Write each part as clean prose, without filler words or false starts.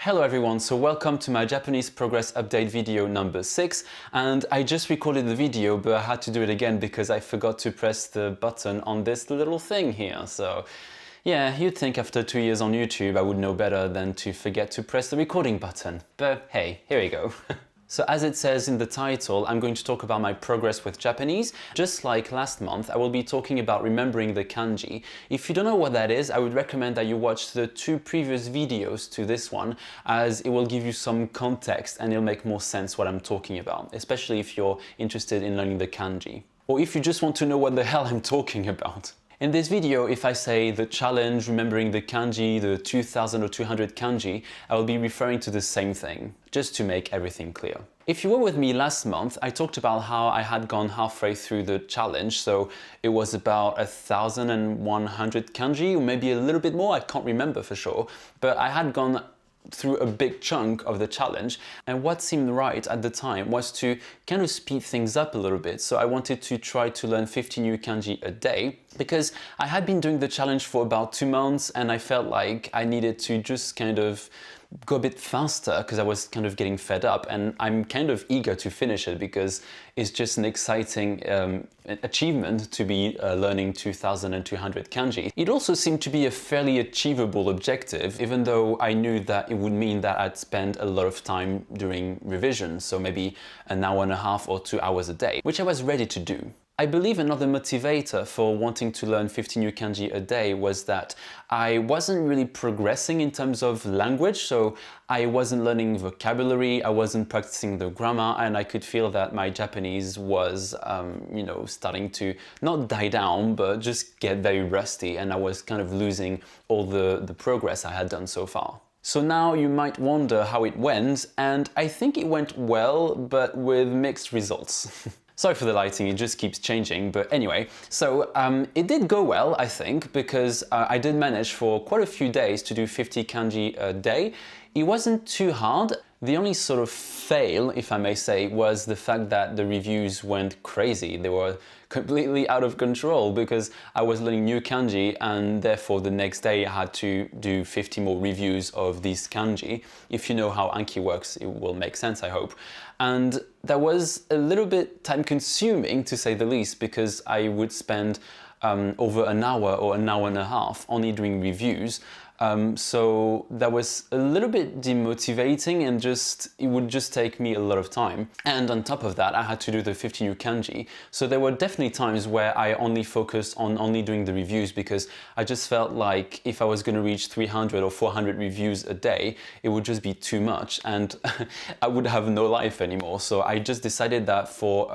Hello everyone, so welcome to my Japanese progress update video number 6, and I just recorded the video but I had to do it again because I forgot to press the button on this little thing here. So yeah, you'd think after 2 years on YouTube I would know better than to forget to press the recording button, but hey, here we go. So as it says in the title, I'm going to talk about my progress with Japanese. Just like last month, I will be talking about remembering the kanji. If you don't know what that is, I would recommend that you watch the 2 previous videos to this one, as it will give you some context and it'll make more sense what I'm talking about, especially if you're interested in learning the kanji. Or if you just want to know what the hell I'm talking about. In this video, if I say the challenge, remembering the kanji, the 2000 or 200 kanji, I will be referring to the same thing, just to make everything clear. If you were with me last month, I talked about how I had gone halfway through the challenge, so it was about 1100 kanji, or maybe a little bit more, I can't remember for sure, but I had gone through a big chunk of the challenge, and what seemed right at the time was to kind of speed things up a little bit. So I wanted to try to learn 50 new kanji a day because I had been doing the challenge for about 2 months and I felt like I needed to just kind of go a bit faster because I was kind of getting fed up, and I'm kind of eager to finish it because it's just an exciting achievement to be learning 2200 kanji. It also seemed to be a fairly achievable objective, even though I knew that it would mean that I'd spend a lot of time during revision, so maybe an hour and a half or 2 hours a day, which I was ready to do. I believe another motivator for wanting to learn 50 new kanji a day was that I wasn't really progressing in terms of language, so I wasn't learning vocabulary, I wasn't practicing the grammar, and I could feel that my Japanese was, starting to not die down, but just get very rusty, and I was kind of losing all the progress I had done so far. So now you might wonder how it went, and I think it went well, but with mixed results. Sorry for the lighting, it just keeps changing, but anyway. So it did go well, I think, because I did manage for quite a few days to do 50 kanji a day. It wasn't too hard. The only sort of fail, if I may say, was the fact that the reviews went crazy. They were completely out of control because I was learning new kanji, and therefore the next day I had to do 50 more reviews of these kanji. If you know how Anki works, it will make sense, I hope. And that was a little bit time consuming, to say the least, because I would spend over an hour or an hour and a half only doing reviews. So that was a little bit demotivating, and it would just take me a lot of time. And on top of that, I had to do the 50 new kanji. So there were definitely times where I only focused on only doing the reviews because I just felt like if I was going to reach 300 or 400 reviews a day, it would just be too much and I would have no life anymore. So I just decided that for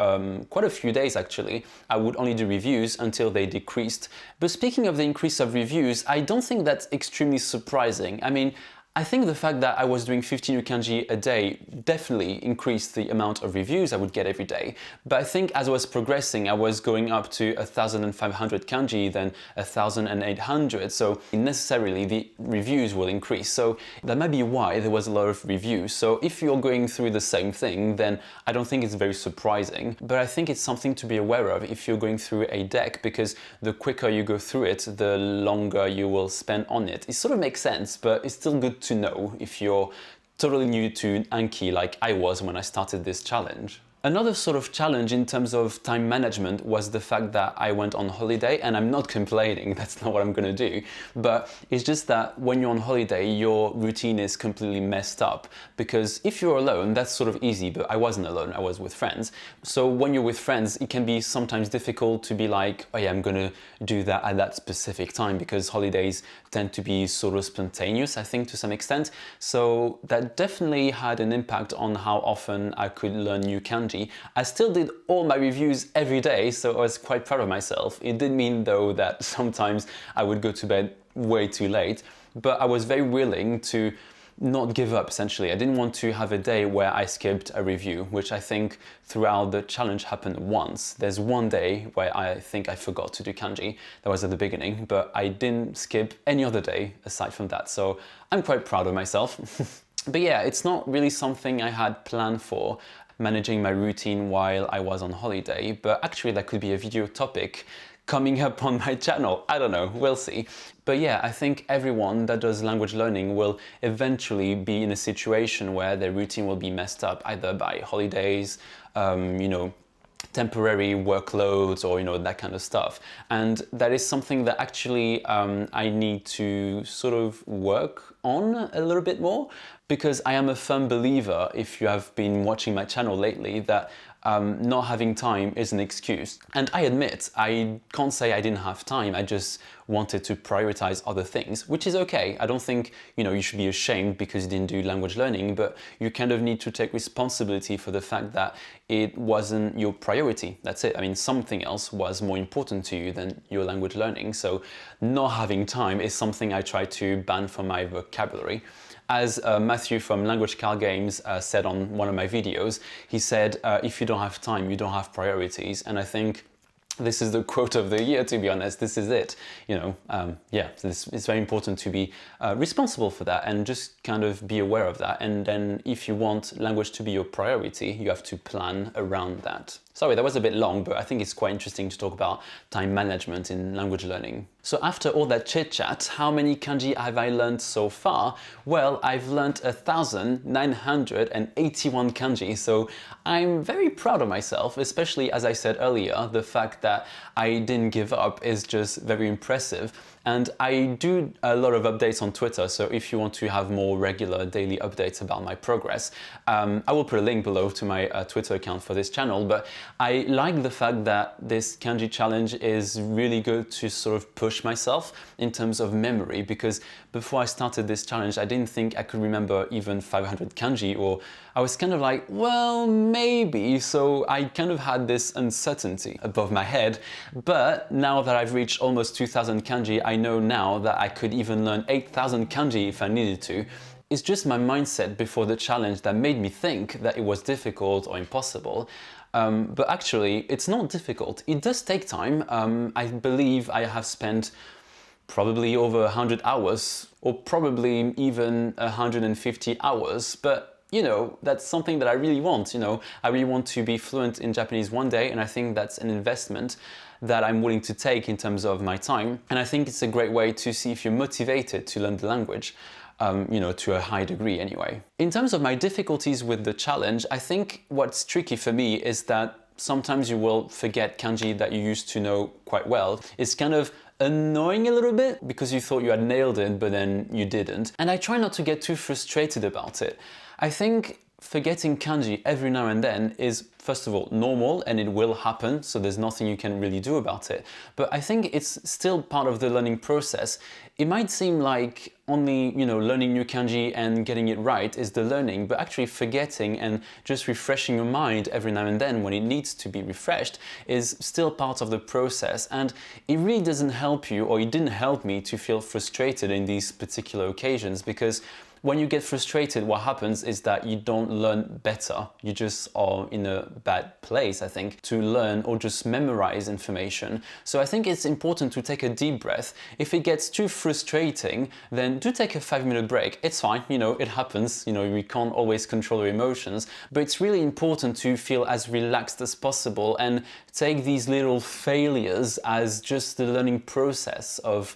quite a few days actually, I would only do reviews until they decreased. But speaking of the increase of reviews, I don't think that's extremely surprising. I mean, I think the fact that I was doing 50 new kanji a day definitely increased the amount of reviews I would get every day. But I think as I was progressing, I was going up to 1500 kanji, then 1800. So necessarily the reviews will increase. So that might be why there was a lot of reviews. So if you're going through the same thing, then I don't think it's very surprising. But I think it's something to be aware of if you're going through a deck, because the quicker you go through it, the longer you will spend on it. It sort of makes sense, but it's still good to know if you're totally new to Anki like I was when I started this challenge. Another sort of challenge in terms of time management was the fact that I went on holiday, and I'm not complaining, that's not what I'm gonna do, but it's just that when you're on holiday, your routine is completely messed up, because if you're alone, that's sort of easy, but I wasn't alone, I was with friends. So when you're with friends, it can be sometimes difficult to be like, oh yeah, I'm gonna do that at that specific time, because holidays tend to be sort of spontaneous, I think, to some extent. So that definitely had an impact on how often I could learn new kanji. I still did all my reviews every day, so I was quite proud of myself. It did mean though that sometimes I would go to bed way too late, but I was very willing to not give up essentially. I didn't want to have a day where I skipped a review, which I think throughout the challenge happened once. There's one day where I think I forgot to do kanji. That was at the beginning, but I didn't skip any other day aside from that. So I'm quite proud of myself. But yeah, it's not really something I had planned for, managing my routine while I was on holiday, but actually that could be a video topic coming up on my channel. I don't know, we'll see. But yeah, I think everyone that does language learning will eventually be in a situation where their routine will be messed up, either by holidays, you know, temporary workloads, or, you know, that kind of stuff. And that is something that actually I need to sort of work on a little bit more, because I am a firm believer, if you have been watching my channel lately, that not having time is an excuse. And I admit, I can't say I didn't have time, I just wanted to prioritize other things, which is okay. I don't think, you know, you should be ashamed because you didn't do language learning, but you kind of need to take responsibility for the fact that it wasn't your priority. That's it. I mean, something else was more important to you than your language learning. So not having time is something I try to ban from my vocabulary. As Matthew from Language Car Games said on one of my videos, he said, if you don't have time, you don't have priorities. And I think this is the quote of the year, to be honest. This is it. You know, yeah, it's very important to be responsible for that and just kind of be aware of that. And then if you want language to be your priority, you have to plan around that. Sorry, that was a bit long, but I think it's quite interesting to talk about time management in language learning. So after all that chit chat, how many kanji have I learned so far? Well, I've learned 1,981 kanji, so I'm very proud of myself, especially as I said earlier, the fact that I didn't give up is just very impressive. And I do a lot of updates on Twitter, so if you want to have more regular daily updates about my progress, I will put a link below to my Twitter account for this channel. But I like the fact that this kanji challenge is really good to sort of push myself in terms of memory, because before I started this challenge, I didn't think I could remember even 500 kanji, or I was kind of like, well, maybe. So I kind of had this uncertainty above my head. But now that I've reached almost 2,000 kanji, I know now that I could even learn 8,000 kanji if I needed to. It's just my mindset before the challenge that made me think that it was difficult or impossible. But actually, it's not difficult. It does take time. I believe I have spent probably over 100 hours, or probably even 150 hours. But you know, that's something that I really want. You know, I really want to be fluent in Japanese one day, and I think that's an investment that I'm willing to take in terms of my time. And I think it's a great way to see if you're motivated to learn the language, you know, to a high degree anyway. In terms of my difficulties with the challenge, I think what's tricky for me is that sometimes you will forget kanji that you used to know quite well. It's kind of annoying a little bit because you thought you had nailed it, but then you didn't. And I try not to get too frustrated about it. I think forgetting kanji every now and then is, first of all, normal, and it will happen, so there's nothing you can really do about it. But I think it's still part of the learning process. It might seem like only, you know, learning new kanji and getting it right is the learning, but actually forgetting and just refreshing your mind every now and then when it needs to be refreshed is still part of the process. And it really doesn't help you, or it didn't help me, to feel frustrated in these particular occasions, because when you get frustrated, what happens is that you don't learn better. You just are in a bad place, I think, to learn or just memorize information. So I think it's important to take a deep breath. If it gets too frustrating, then do take a 5-minute break. It's fine, you know, it happens. You know, we can't always control our emotions, but it's really important to feel as relaxed as possible and take these little failures as just the learning process of,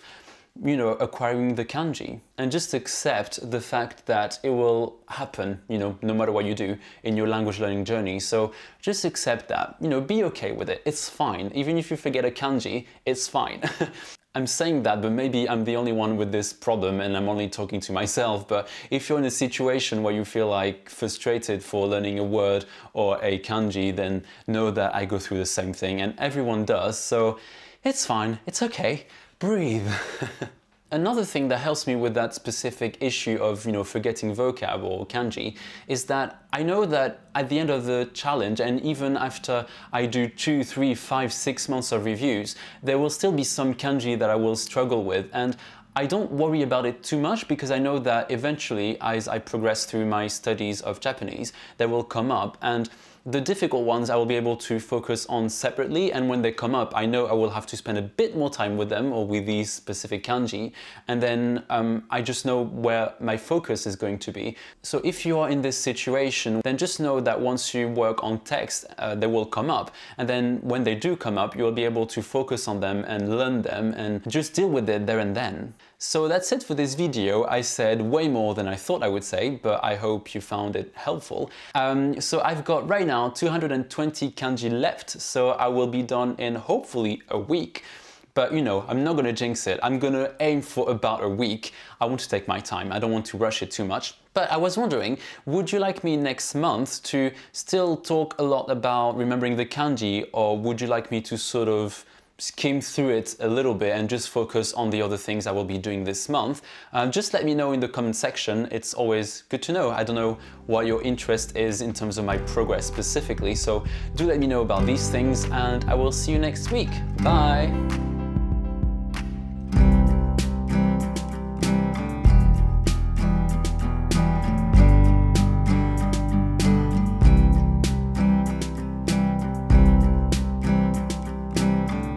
you know, acquiring the kanji, and just accept the fact that it will happen, you know, no matter what you do in your language learning journey. So just accept that, you know, be okay with it. It's fine. Even if you forget a kanji, it's fine. I'm saying that, but maybe I'm the only one with this problem and I'm only talking to myself. But if you're in a situation where you feel like frustrated for learning a word or a kanji, then know that I go through the same thing, and everyone does. So it's fine. It's okay. Breathe. Another thing that helps me with that specific issue of, you know, forgetting vocab or kanji is that I know that at the end of the challenge, and even after I do 2, 3, 5, 6 months of reviews, there will still be some kanji that I will struggle with, and I don't worry about it too much because I know that eventually, as I progress through my studies of Japanese, they will come up, and The difficult ones I will be able to focus on separately, and when they come up, I know I will have to spend a bit more time with them or with these specific kanji, and then I just know where my focus is going to be. So if you are in this situation, then just know that once you work on text, they will come up, and then when they do come up, you'll be able to focus on them and learn them and just deal with it there and then. So that's it for this video. I said way more than I thought I would say, but I hope you found it helpful. So I've got right now 220 kanji left, so I will be done in hopefully a week. But you know, I'm not gonna jinx it. I'm gonna aim for about a week. I want to take my time. I don't want to rush it too much. But I was wondering, would you like me next month to still talk a lot about remembering the kanji, or would you like me to sort of skim through it a little bit and just focus on the other things I will be doing this month? Just let me know in the comment section. It's always good to know. I don't know what your interest is in terms of my progress specifically, so do let me know about these things, and I will see you next week. Bye!